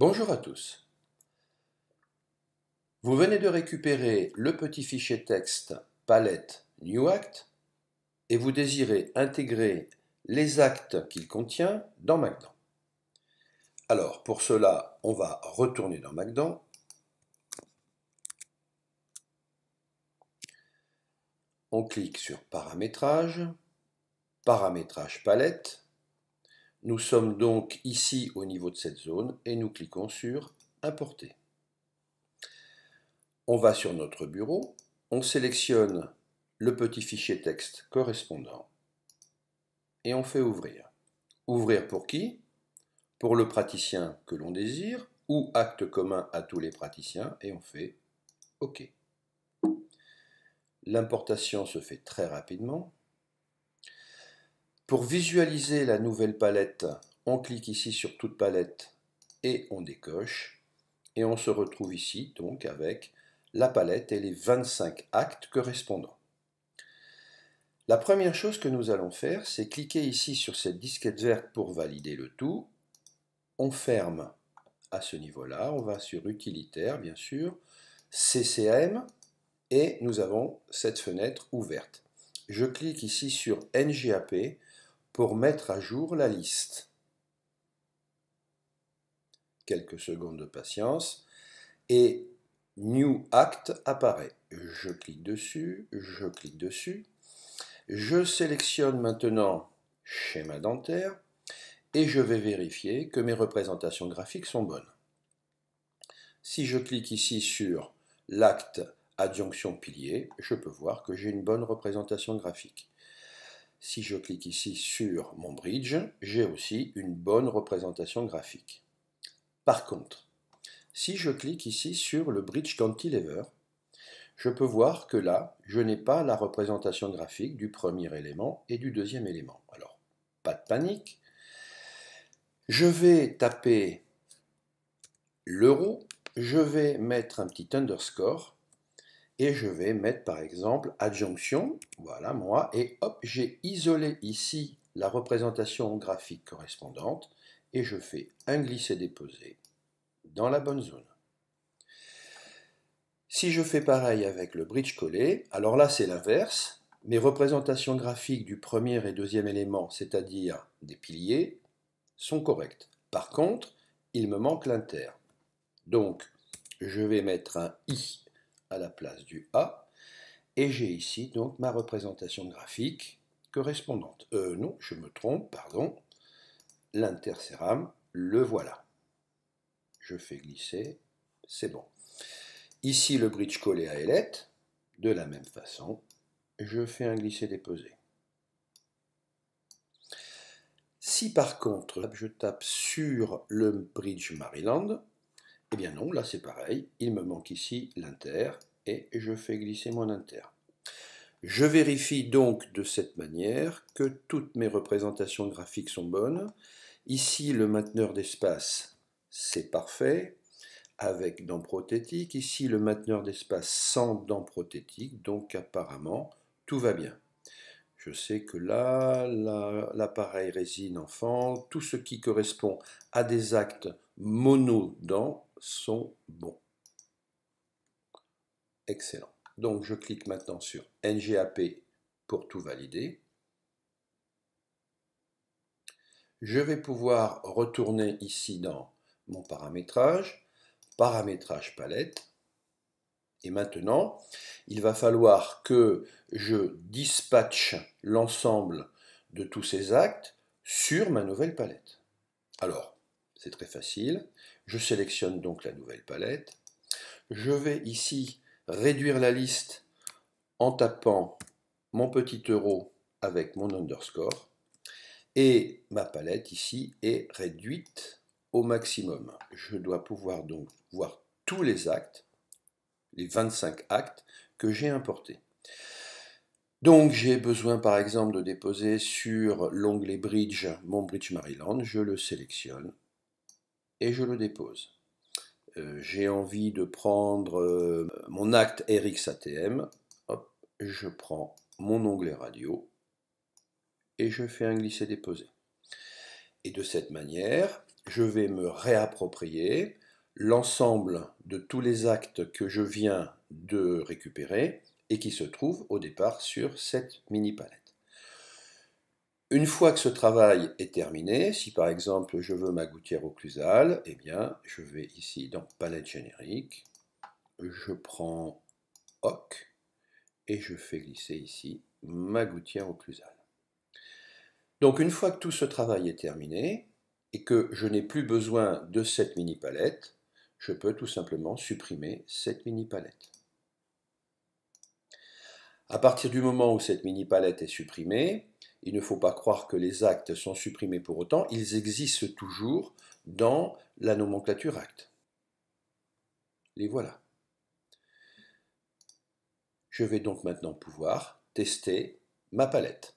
Bonjour à tous. Vous venez de récupérer le petit fichier texte palette New Act et vous désirez intégrer les actes qu'il contient dans Macdan. Alors pour cela, on va retourner dans Macdan. On clique sur Paramétrage, Paramétrage palette. Nous sommes donc ici au niveau de cette zone et nous cliquons sur Importer. On va sur notre bureau, on sélectionne le petit fichier texte correspondant et on fait ouvrir. Ouvrir pour qui? Pour le praticien que l'on désire ou acte commun à tous les praticiens et on fait OK. L'importation se fait très rapidement. Pour visualiser la nouvelle palette, on clique ici sur toute palette et on décoche. Et on se retrouve ici donc avec la palette et les 25 actes correspondants. La première chose que nous allons faire, c'est cliquer ici sur cette disquette verte pour valider le tout. On ferme à ce niveau-là, on va sur Utilitaire bien sûr, CCM, et nous avons cette fenêtre ouverte. Je clique ici sur NGAP pour mettre à jour la liste. Quelques secondes de patience, et New Act apparaît. Je clique dessus, je sélectionne maintenant schéma dentaire, et je vais vérifier que mes représentations graphiques sont bonnes. Si je clique ici sur l'acte adjonction pilier, je peux voir que j'ai une bonne représentation graphique. Si je clique ici sur mon bridge, j'ai aussi une bonne représentation graphique. Par contre, si je clique ici sur le bridge cantilever, je peux voir que là, je n'ai pas la représentation graphique du premier élément et du deuxième élément. Alors, pas de panique. Je vais taper l'euro, je vais mettre un petit underscore et je vais mettre par exemple adjonction, voilà moi, et hop, j'ai isolé ici la représentation graphique correspondante et je fais un glisser-déposer dans la bonne zone. Si je fais pareil avec le bridge collé, alors là c'est l'inverse, mes représentations graphiques du premier et deuxième élément, c'est-à-dire des piliers, sont correctes. Par contre, il me manque l'inter. Donc, je vais mettre un I à la place du A, et j'ai ici donc ma représentation graphique correspondante. Non, je me trompe, pardon. L'intercéram, le voilà. Je fais glisser, c'est bon. Ici, le bridge collé à ailette, de la même façon, je fais un glisser-déposer. Si par contre, je tape sur le bridge Maryland, eh bien non, là c'est pareil, il me manque ici l'inter, et je fais glisser mon inter. Je vérifie donc de cette manière que toutes mes représentations graphiques sont bonnes. Ici, le mainteneur d'espace, c'est parfait, avec dents prothétiques. Ici, le mainteneur d'espace sans dents prothétiques, donc apparemment, tout va bien. Je sais que là, l'appareil résine enfant, tout ce qui correspond à des actes monodents sont bons. Excellent. Donc, je clique maintenant sur NGAP pour tout valider. Je vais pouvoir retourner ici dans mon paramétrage, paramétrage palette. Et maintenant, il va falloir que je dispatche l'ensemble de tous ces actes sur ma nouvelle palette. Alors, c'est très facile. Je sélectionne donc la nouvelle palette. Je vais ici réduire la liste en tapant mon petit euro avec mon underscore. Et ma palette ici est réduite au maximum. Je dois pouvoir donc voir tous les actes, les 25 actes que j'ai importés. Donc j'ai besoin par exemple de déposer sur l'onglet Bridge mon Bridge Maryland, je le sélectionne et je le dépose. J'ai envie de prendre mon acte RXATM, hop, je prends mon onglet radio et je fais un glisser-déposer. Et de cette manière, je vais me réapproprier l'ensemble de tous les actes que je viens de récupérer et qui se trouvent au départ sur cette mini-palette. Une fois que ce travail est terminé, si par exemple je veux ma gouttière occlusale, eh bien je vais ici dans palette générique, je prends OC et je fais glisser ici ma gouttière occlusale. Donc une fois que tout ce travail est terminé et que je n'ai plus besoin de cette mini palette, je peux tout simplement supprimer cette mini palette. À partir du moment où cette mini palette est supprimée, il ne faut pas croire que les actes sont supprimés pour autant, ils existent toujours dans la nomenclature acte. Les voilà. Je vais donc maintenant pouvoir tester ma palette.